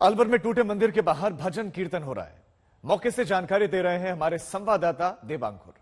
अलवर में टूटे मंदिर के बाहर भजन कीर्तन हो रहा है। मौके से जानकारी दे रहे हैं हमारे संवाददाता देवांकुर।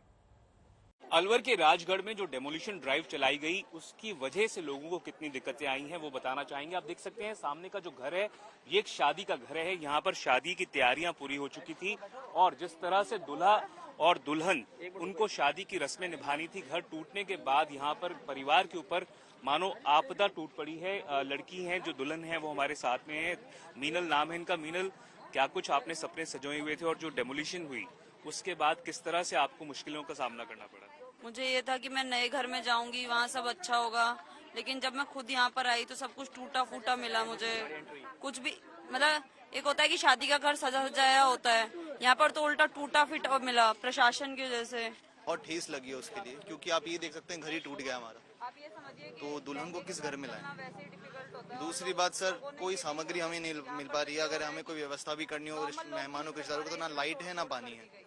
अलवर के राजगढ़ में जो डेमोलिशन ड्राइव चलाई गई उसकी वजह से लोगों को कितनी दिक्कतें आई हैं वो बताना चाहेंगे। आप देख सकते हैं सामने का जो घर है ये एक शादी का घर है। यहाँ पर शादी की तैयारियां पूरी हो चुकी थी और जिस तरह से दूल्हा और दुल्हन उनको शादी की रस्में निभानी थी, घर टूटने के बाद यहाँ पर परिवार के ऊपर मानो आपदा टूट पड़ी है। लड़की हैं जो दुल्हन है वो हमारे साथ में है, मीनल नाम है इनका। मीनल, क्या कुछ आपने सपने सजोए हुए थे और जो डेमोलिशन हुई उसके बाद किस तरह से आपको मुश्किलों का सामना करना पड़ा? मुझे ये था कि मैं नए घर में जाऊंगी, वहाँ सब अच्छा होगा, लेकिन जब मैं खुद यहाँ पर आई तो सब कुछ टूटा फूटा मिला मुझे। कुछ भी मतलब एक होता है कि शादी का घर सजा सजाया होता है, यहाँ पर तो उल्टा टूटा फिटा मिला प्रशासन की वजह से। और ठेस लगी है उसके लिए, क्योंकि आप ये देख सकते हैं घर ही टूट गया हमारा। आप ये समझिए तो दुल्हन को किस घर में लाएं? वैसे ही डिफिकल्ट होता है। दूसरी बात सर, कोई सामग्री हमें नहीं मिल पा रही है। अगर हमें कोई व्यवस्था भी करनी हो मेहमानों के रिश्तेदारों को, तो ना लाइट है ना पानी है,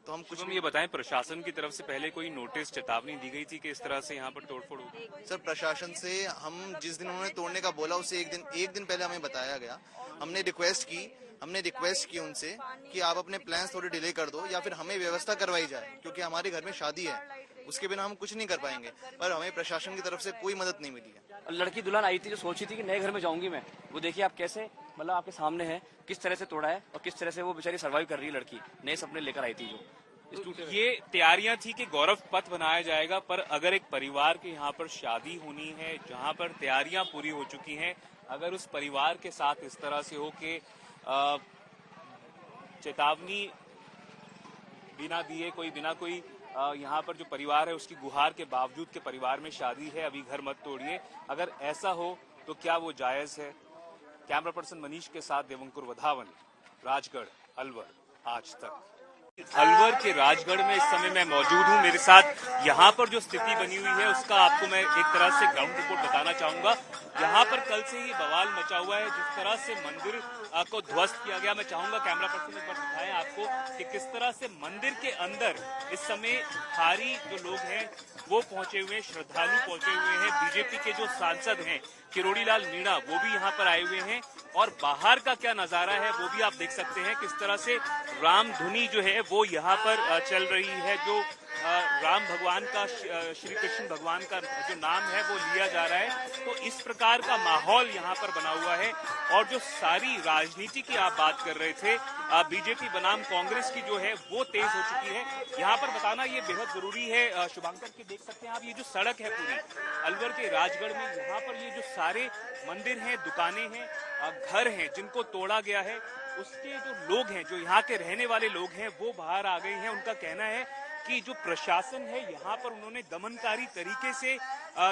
तो हम कुछ ये बताएं, प्रशासन की तरफ से पहले कोई नोटिस चेतावनी दी गई थी कि इस तरह से यहाँ पर तोड़फोड़ होगी? सर, प्रशासन से हम जिस दिन उन्होंने तोड़ने का बोला उससे एक दिन पहले हमें बताया गया। हमने रिक्वेस्ट की उनसे कि आप अपने प्लान्स थोड़े डिले कर दो या फिर हमें व्यवस्था करवाई जाए, क्योंकि हमारे घर में शादी है, उसके बिना हम कुछ नहीं कर पाएंगे। पर हमें प्रशासन की तरफ से कोई मदद नहीं मिली है। लड़की दुल्हन आई थी जो सोची थी कि नए घर में जाऊंगी मैं, वो देखिए आप कैसे मतलब आपके सामने है किस तरह से तोड़ा है और किस तरह से वो बेचारी सर्वाइव कर रही है। लड़की नए सपने लेकर आई थी जो ये तैयारियां थी कि गौरव पथ बनाया जाएगा, पर अगर एक परिवार के यहाँ पर शादी होनी है जहाँ पर तैयारियां पूरी हो चुकी हैं, अगर उस परिवार के साथ इस तरह से हो कि चेतावनी बिना दिए बिना कोई यहाँ पर जो परिवार है उसकी गुहार के बावजूद के परिवार में शादी है, अभी घर मत तोड़िए, अगर ऐसा हो तो क्या वो जायज है? कैमरा पर्सन मनीष के साथ देवंकुर वधावन, राजगढ़, अलवर, आज तक। अलवर के राजगढ़ में इस समय मैं मौजूद हूं। मेरे साथ यहाँ पर जो स्थिति बनी हुई है उसका आपको मैं एक तरह से ग्राउंड रिपोर्ट बताना चाहूंगा। यहाँ पर कल से ही बवाल मचा हुआ है, जिस तरह से मंदिर को ध्वस्त किया गया। मैं चाहूंगा कैमरा पर्सन एक बार दिखाएं आपको कि किस तरह से मंदिर के अंदर इस समय भारी जो लोग हैं वो पहुंचे हुए हैं, श्रद्धालु पहुंचे हुए हैं। बीजेपी के जो सांसद हैं किरोड़ी लाल मीणा वो भी यहाँ पर आए हुए हैं और बाहर का क्या नजारा है वो भी आप देख सकते हैं। किस तरह से राम धुनी जो है वो यहाँ पर चल रही है, जो राम भगवान का, श्री कृष्ण भगवान का जो नाम है वो लिया जा रहा है। तो इस प्रकार का माहौल यहाँ पर बना हुआ है। और जो सारी राजनीति की आप बात कर रहे थे, बीजेपी बनाम कांग्रेस की जो है वो तेज हो चुकी है। यहाँ पर बताना ये बेहद जरूरी है शुभांकर की, देख सकते हैं आप ये जो सड़क है पूरी अलवर के राजगढ़ में, यहाँ पर ये जो सारे मंदिर हैं, दुकानें हैं, घर हैं जिनको तोड़ा गया है, उसके जो लोग हैं, जो यहाँ के रहने वाले लोग हैं वो बाहर आ गए हैं। उनका कहना है कि जो प्रशासन है यहाँ पर उन्होंने दमनकारी तरीके से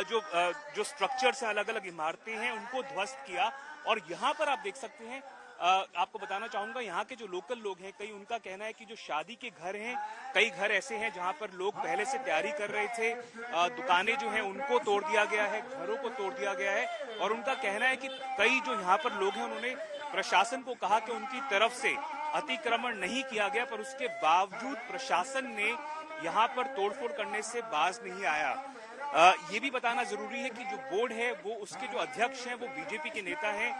जो स्ट्रक्चर्स हैं, अलग अलग इमारतें हैं, उनको ध्वस्त किया। और यहाँ पर आप देख सकते हैं, आपको बताना चाहूंगा यहाँ के जो लोकल लोग हैं, कई उनका कहना है कि जो शादी के घर हैं, कई घर ऐसे हैं जहाँ पर लोग पहले से तैयारी कर रहे थे, दुकानें जो हैं उनको तोड़ दिया गया है, घरों को तोड़ दिया गया है। और उनका कहना है कि कई जो यहाँ पर लोग हैं उन्होंने प्रशासन को कहा कि उनकी तरफ से अतिक्रमण नहीं किया गया, पर उसके बावजूद प्रशासन ने यहाँ पर तोड़फोड़ करने से बाज नहीं आया। ये भी बताना जरूरी है कि जो बोर्ड है वो उसके जो अध्यक्ष हैं वो बीजेपी के नेता हैं